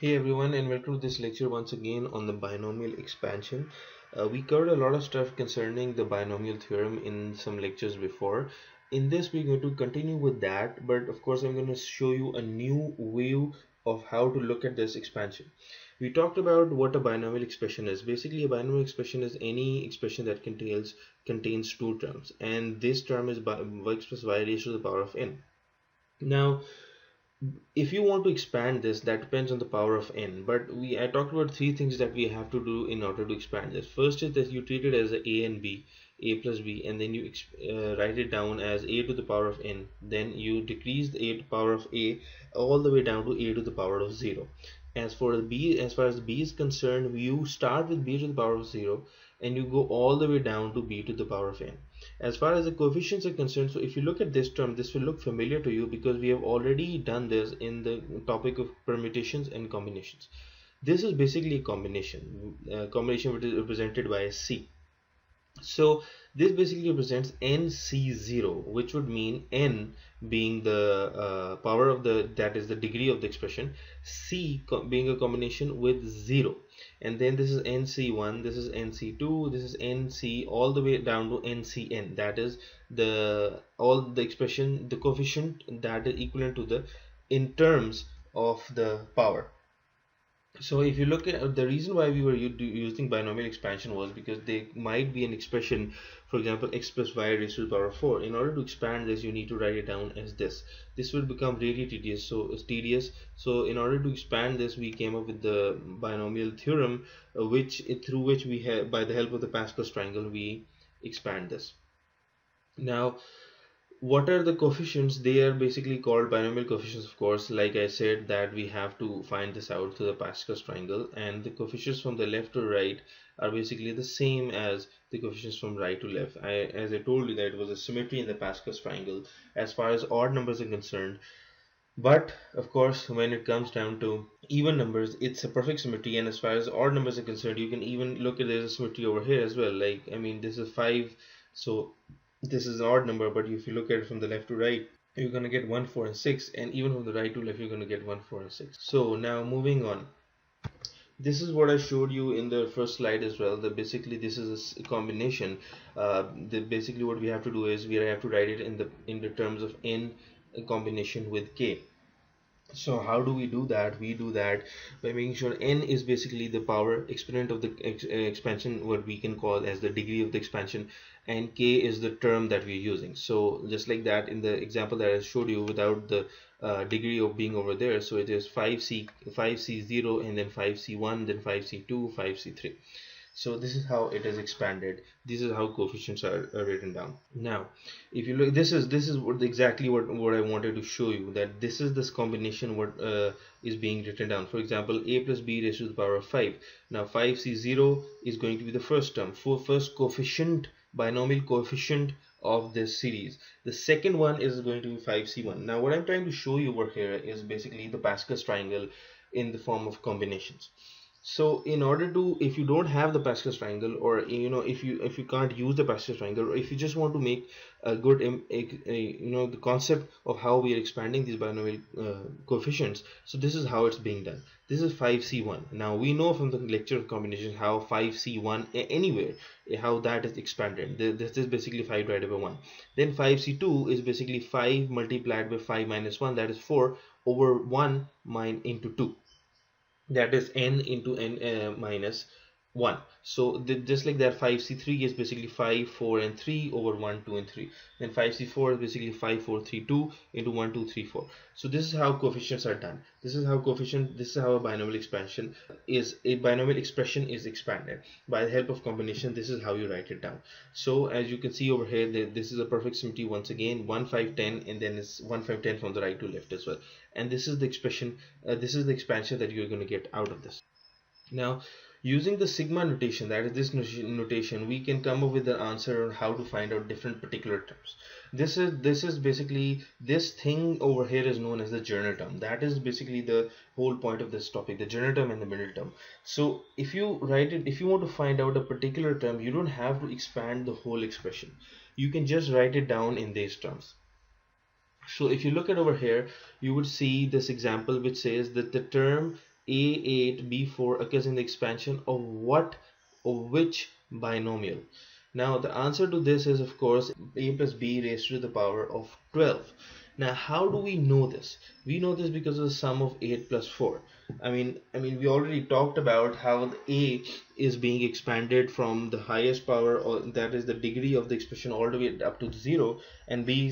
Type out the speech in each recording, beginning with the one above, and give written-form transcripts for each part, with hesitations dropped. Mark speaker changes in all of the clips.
Speaker 1: Hey everyone, and welcome to this lecture once again on the binomial expansion. We covered a lot of stuff concerning the binomial theorem in some lectures before. In this, we're going to continue with that, but of course, I'm going to show you a new view of how to look at this expansion. We talked about what a binomial expression is. Basically, a binomial expression is any expression that contains two terms, and this term is x plus y raised to the power of n. Now, if you want to expand this, that depends on the power of n, but I talked about three things that we have to do in order to expand this. First is that you treat it as a and b, a plus b, and then you write it down as a to the power of n. Then you decrease the a to the power of a all the way down to a to the power of 0. As far as b is concerned, you start with b to the power of 0 and you go all the way down to b to the power of n. As far as the coefficients are concerned, so if you look at this term, this will look familiar to you because we have already done this in the topic of permutations and combinations. This is basically a combination which is represented by a c. So this basically represents nc0, which would mean n being the power of that is the degree of the expression, c being a combination with 0, and then this is nc1, this is nc2, this is nc all the way down to ncn, that is the coefficient that is equivalent to the in terms of the power. So if you look at the reason why we were using binomial expansion was because there might be an expression, for example x plus y raised to the power of 4. In order to expand this, you need to write it down as this. This will become really tedious. So in order to expand this, we came up with the binomial theorem, through which we have, by the help of the Pascal's triangle, we expand this. Now, what are the coefficients? They are basically called binomial coefficients, of course. Like I said, that we have to find this out through the Pascal's triangle, and the coefficients from the left to right are basically the same as the coefficients from right to left. As I told you, that it was a symmetry in the Pascal's triangle as far as odd numbers are concerned. But of course, when it comes down to even numbers, it's a perfect symmetry, and as far as odd numbers are concerned, you can even look at there's a symmetry over here as well. Like, I mean, this is 5, so this is an odd number, but if you look at it from the left to right, you're going to get 1, 4, and 6, and even from the right to left, you're going to get 1, 4, and 6. So now moving on, this is what I showed you in the first slide as well. That basically this is a combination. Basically what we have to do is we have to write it in the terms of n combination with k. So how do we do that? We do that by making sure n is basically the power exponent of the expansion, what we can call as the degree of the expansion, and k is the term that we're using. So just like that in the example that I showed you without the degree of being over there, so it is 5c0 and then 5c1, then 5c2, 5c3. So this is how it is expanded. This is how coefficients are written down. Now if you look, this is exactly what I wanted to show you, that this is this combination what is being written down. For example, a plus b raised to the power of 5. Now 5c0 is going to be the first term, first coefficient, binomial coefficient of this series. The second one is going to be 5c1. Now what I'm trying to show you over here is basically the Pascal's triangle in the form of combinations. So in order to, if you don't have the Pascal's triangle, or if you can't use the Pascal's triangle, or if you just want to make a good the concept of how we are expanding these binomial coefficients, so this is how it's being done. This is 5c1. Now we know from the lecture of combinations how 5c1 anywhere, how that is expanded. This is basically 5 divided by 1. Then 5c2 is basically 5 multiplied by 5 minus 1, that is 4 over 1 into 2, that is n into n minus 1. So just like that, 5c3 is basically 5, 4, and 3 over 1, 2, and 3. Then 5c4 is basically 5, 4, 3, 2 into 1, 2, 3, 4. So this is how coefficients are done. This is how a binomial expression is expanded by the help of combination. This is how you write it down. So as you can see over here, this is a perfect symmetry once again, 1, 5, 10, and then it's 1, 5, 10 from the right to left as well. And this is the expression, this is the expansion that you're going to get out of this. Now using the sigma notation, that is this notation, we can come up with the answer on how to find out different particular terms. This is basically, this thing over here is known as the Journer term. That is basically the whole point of this topic, the Journer term and the middle term. So if you want to find out a particular term, you don't have to expand the whole expression. You can just write it down in these terms. So if you look at over here, you would see this example which says that the term a8 b4 occurs in the expansion of what, of which binomial? Now the answer to this is of course a plus b raised to the power of 12. Now how do we know this? We know this because of the sum of 8 plus 4. I mean we already talked about how the a is being expanded from the highest power, or that is the degree of the expression, all the way up to 0, and b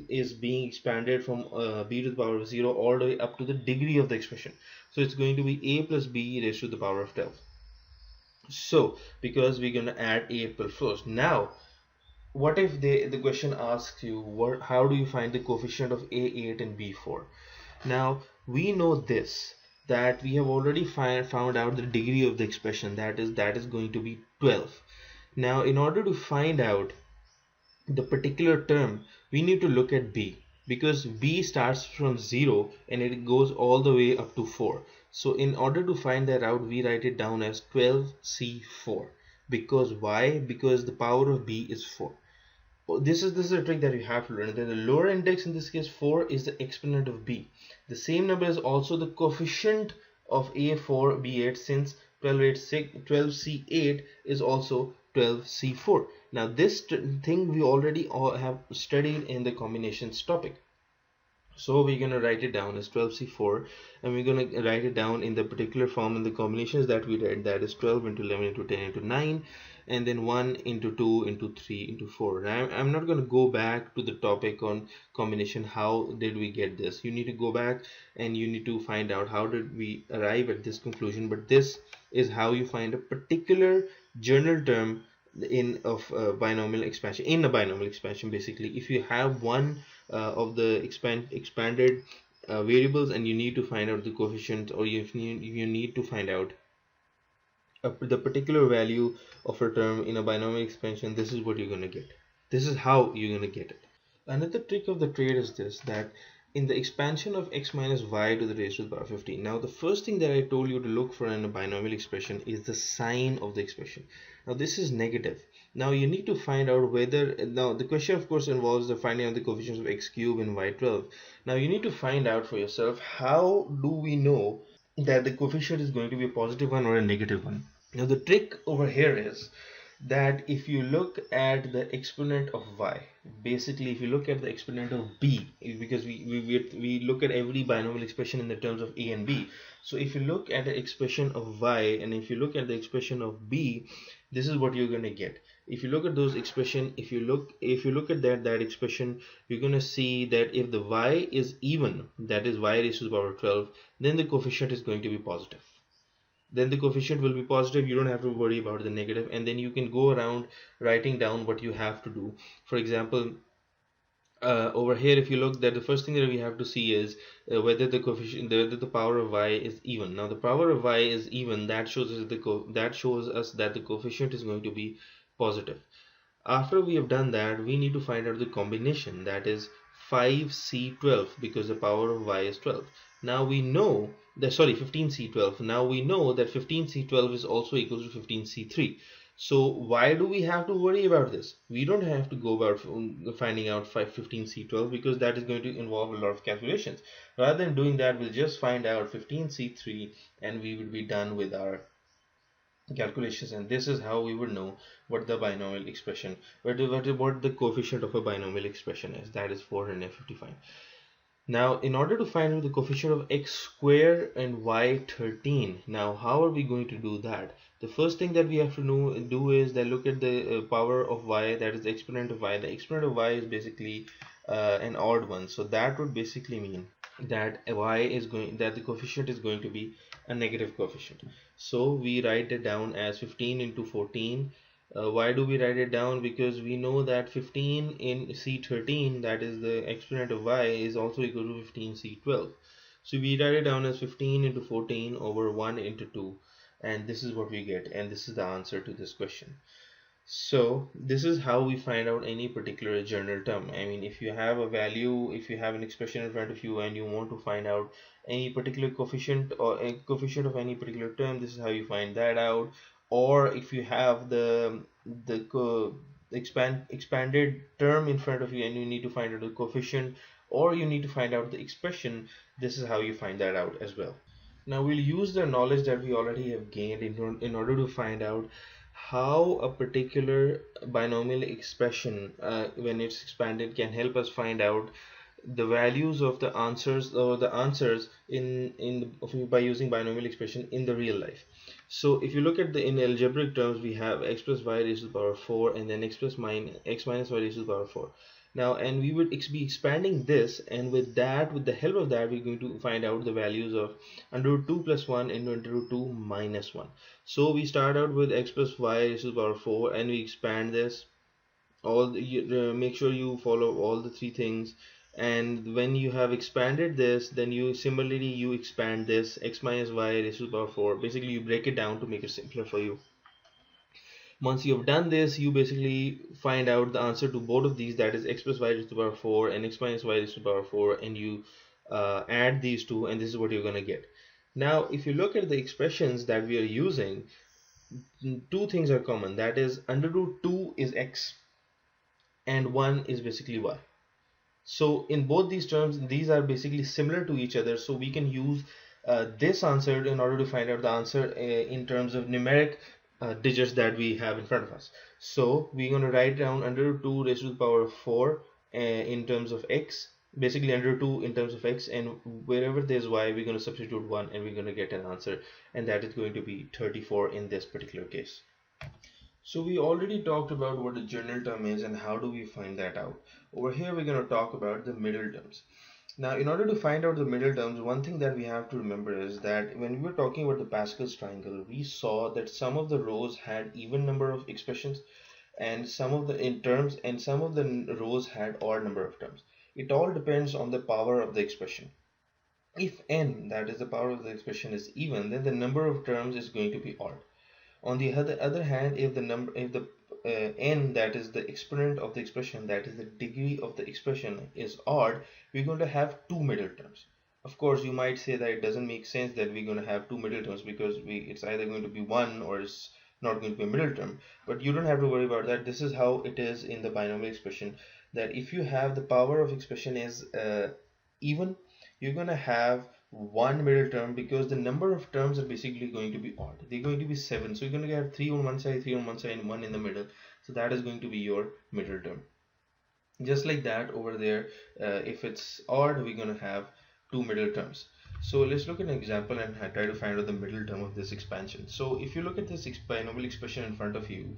Speaker 1: is being expanded from b to the power of 0 all the way up to the degree of the expression. So it's going to be a plus b raised to the power of 12. So because we're going to add a plus first. Now what if the question asks you, how do you find the coefficient of a8 and b4? Now we know this, that we have already found out the degree of the expression, that is going to be 12. Now in order to find out the particular term, we need to look at b, because b starts from 0 and it goes all the way up to 4. So in order to find that out, we write it down as 12c4. Because why? Because the power of b is 4. This is a trick that you have to learn, that the lower index, in this case 4, is the exponent of b. The same number is also the coefficient of a4 b8, since 12c8 is also 12c4. Now this thing we already have studied in the combinations topic. So we're going to write it down as 12c4, and we're going to write it down in the particular form in the combinations that we read, that is 12 into 11 into 10 into 9, and then 1 into 2 into 3 into 4. I'm not going to go back to the topic on combination, how did we get this. You need to go back and you need to find out how did we arrive at this conclusion, but this is how you find a particular general term in binomial expansion. In a binomial expansion, basically, if you have one of the expanded variables and you need to find out the coefficient, or if you need to find out the particular value of a term in a binomial expansion, this is what you're going to get. This is how you're going to get it. Another trick of the trade is this, that in the expansion of x minus y to the raised to the power 15, now the first thing that I told you to look for in a binomial expression is the sign of the expression. Now this is negative. Now you need to find out whether, now the question of course involves the finding out the coefficients of x cube and y12. Now you need to find out for yourself, how do we know that the coefficient is going to be a positive one or a negative one. Now the trick over here is that if you look at the exponent of y, basically if you look at the exponent of b, because we look at every binomial expression in the terms of a and b. So if you look at the expression of y and if you look at the expression of b, this is what you're going to get. If you look at those expression, if you look at that expression, you're going to see that if the y is even, that is y raised to the power 12, then the coefficient is going to be positive. Then the coefficient will be positive. You don't have to worry about the negative, and then you can go around writing down what you have to do. For example, over here, if you look, that the first thing that we have to see is whether the coefficient, whether the power of y is even. Now the power of y is even, that shows us that the coefficient is going to be positive. After we have done that, we need to find out the combination, that is 5c12, because the power of y is 12. Now we know that, sorry, 15c12. Now we know that 15c12 is also equal to 15c3. So why do we have to worry about this? We don't have to go about finding out 15c12, because that is going to involve a lot of calculations. Rather than doing that, we'll just find out 15c3 and we will be done with our calculations, and this is how we would know what the binomial expression, what the coefficient of a binomial expression is, that is 455. Now in order to find out the coefficient of x square and y13, now how are we going to do that? The first thing that we have to do is that look at the power of y, that is the exponent of y. The exponent of y is basically an odd one, so that would basically mean that the coefficient is going to be a negative coefficient. So we write it down as 15 into 14. Why do we write it down? Because we know that 15 in C13, that is the exponent of y, is also equal to 15C12. So we write it down as 15 into 14 over 1 into 2, and this is what we get, and this is the answer to this question. So this is how we find out any particular general term. I mean, if you have a value, if you have an expression in front of you and you want to find out any particular coefficient or a coefficient of any particular term, this is how you find that out. Or if you have the expanded term in front of you and you need to find out the coefficient, or you need to find out the expression, this is how you find that out as well. Now we'll use the knowledge that we already have gained in order to find out how a particular binomial expression, when it's expanded, can help us find out the values of the answers, or the answers by using binomial expression in the real life. So if you look at the in algebraic terms, we have x plus y raised to the power 4, and then x minus y raised to the power 4. Now, and we would be expanding this, and with the help of that, we're going to find out the values of under root 2 plus 1 and under root 2 minus 1. So we start out with x plus y raised to the power 4, and we expand this. Make sure you follow all the three things, and when you have expanded this, then you expand this x minus y raised to the power 4. Basically, you break it down to make it simpler for you. Once you have done this, you basically find out the answer to both of these, that is x plus y raised to the power 4 and x minus y raised to the power 4, and you add these two, and this is what you're going to get. Now if you look at the expressions that we are using, two things are common, that is under root 2 is x and 1 is basically y. So in both these terms, these are basically similar to each other, so we can use this answer in order to find out the answer in terms of numeric digits that we have in front of us. So we're going to write down under 2 raised to the power of 4 in terms of x, basically under 2 in terms of x, and wherever there's y, we're going to substitute 1, and we're going to get an answer, and that is going to be 34 in this particular case. So we already talked about what the general term is and how do we find that out. Over here we're going to talk about the middle terms. Now in order to find out the middle terms, one thing that we have to remember is that when we were talking about the Pascal's triangle, we saw that some of the rows had even number of expressions and some of the rows had odd number of terms. It all depends on the power of the expression. If n, that is the power of the expression, is even, then the number of terms is going to be odd. On the other hand, if the n, that is the exponent of the expression, that is the degree of the expression, is odd, we're going to have two middle terms. Of course, you might say that it doesn't make sense that we're going to have two middle terms, because it's either going to be one or it's not going to be a middle term. But you don't have to worry about that. This is how it is in the binomial expression, that if you have the power of expression is even, you're going to have one middle term, because the number of terms are basically going to be odd. They're going to be 7, so you're going to have 3 on one side, 3 on one side, and 1 in the middle. So that is going to be your middle term. Just like that over there, if it's odd, we're going to have two middle terms. So let's look at an example and try to find out the middle term of this expansion. So if you look at this binomial expression in front of you,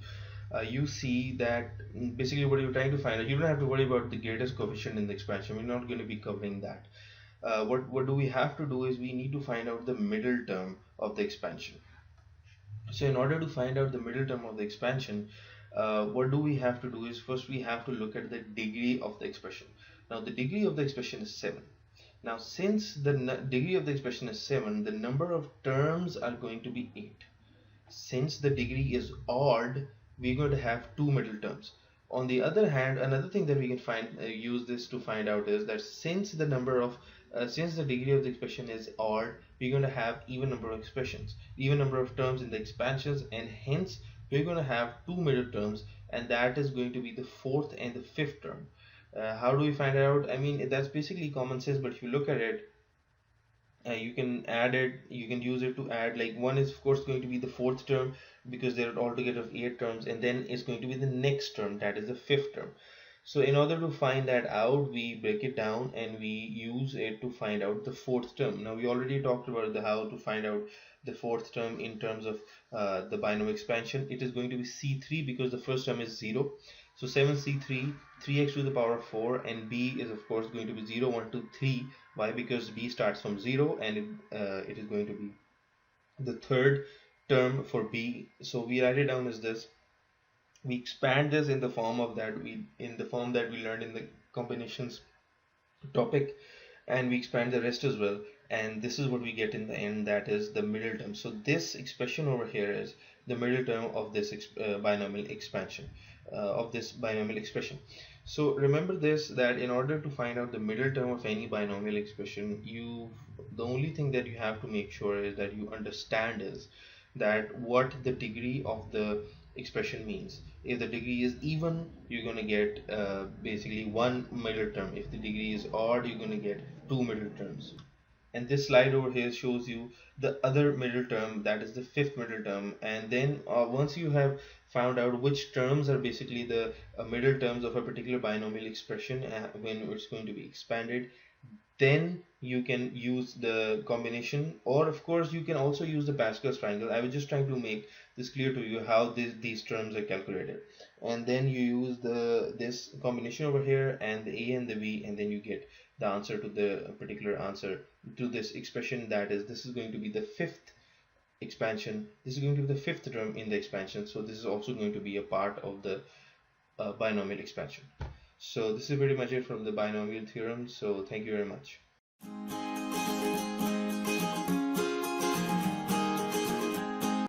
Speaker 1: you see that basically what you're trying to find out, you don't have to worry about the greatest coefficient in the expansion. We're not going to be covering that. What do we have to do is we need to find out the middle term of the expansion. So in order to find out the middle term of the expansion, what do we have to do is first we have to look at the degree of the expression. Now the degree of the expression is 7. Now since the degree of the expression is 7, the number of terms are going to be 8. Since the degree is odd, we're going to have two middle terms. On the other hand, another thing that we can use this to find out is that since the degree of the expression is odd, we're going to have even number of expressions, even number of terms in the expansions, and hence we're going to have two middle terms, and that is going to be the fourth and the fifth term. How do we find out? I mean, that's basically common sense, but if you look at it, you can add it, you can use it to add, like one is of course going to be the fourth term, because there are altogether 8 terms, and then it's going to be the next term, that is the fifth term. So in order to find that out, we break it down and we use it to find out the fourth term. Now we already talked about how to find out the fourth term in terms of the binomial expansion. It is going to be C3, because the first term is 0. So 7C3, 3x to the power of 4, and b is of course going to be 0, 1, 2, 3. Why? Because b starts from 0, and it is going to be the third term for b. So we write it down as this. We expand this in the form that we learned in the combinations topic, and we expand the rest as well, and this is what we get in the end, that is the middle term. So this expression over here is the middle term of this binomial expansion, of this binomial expression. So remember this, that in order to find out the middle term of any binomial expression, the only thing that you have to make sure is that you understand is that what the degree of the expression means. If the degree is even, you're going to get basically one middle term. If the degree is odd, you're going to get two middle terms. and this slide over here shows you the other middle term, that is the fifth middle term. And then once you have found out which terms are basically the middle terms of a particular binomial expression when it's going to be expanded, then you can use the combination, or of course you can also use the Pascal's triangle. I was just trying to make this clear to you how these terms are calculated. And then you use this combination over here and the a and the b, and then you get the answer to the particular answer to this expression. That is, this is going to be the fifth expansion, this is going to be the fifth term in the expansion, so this is also going to be a part of the binomial expansion. So this is pretty much it from the binomial theorem. So thank you very much.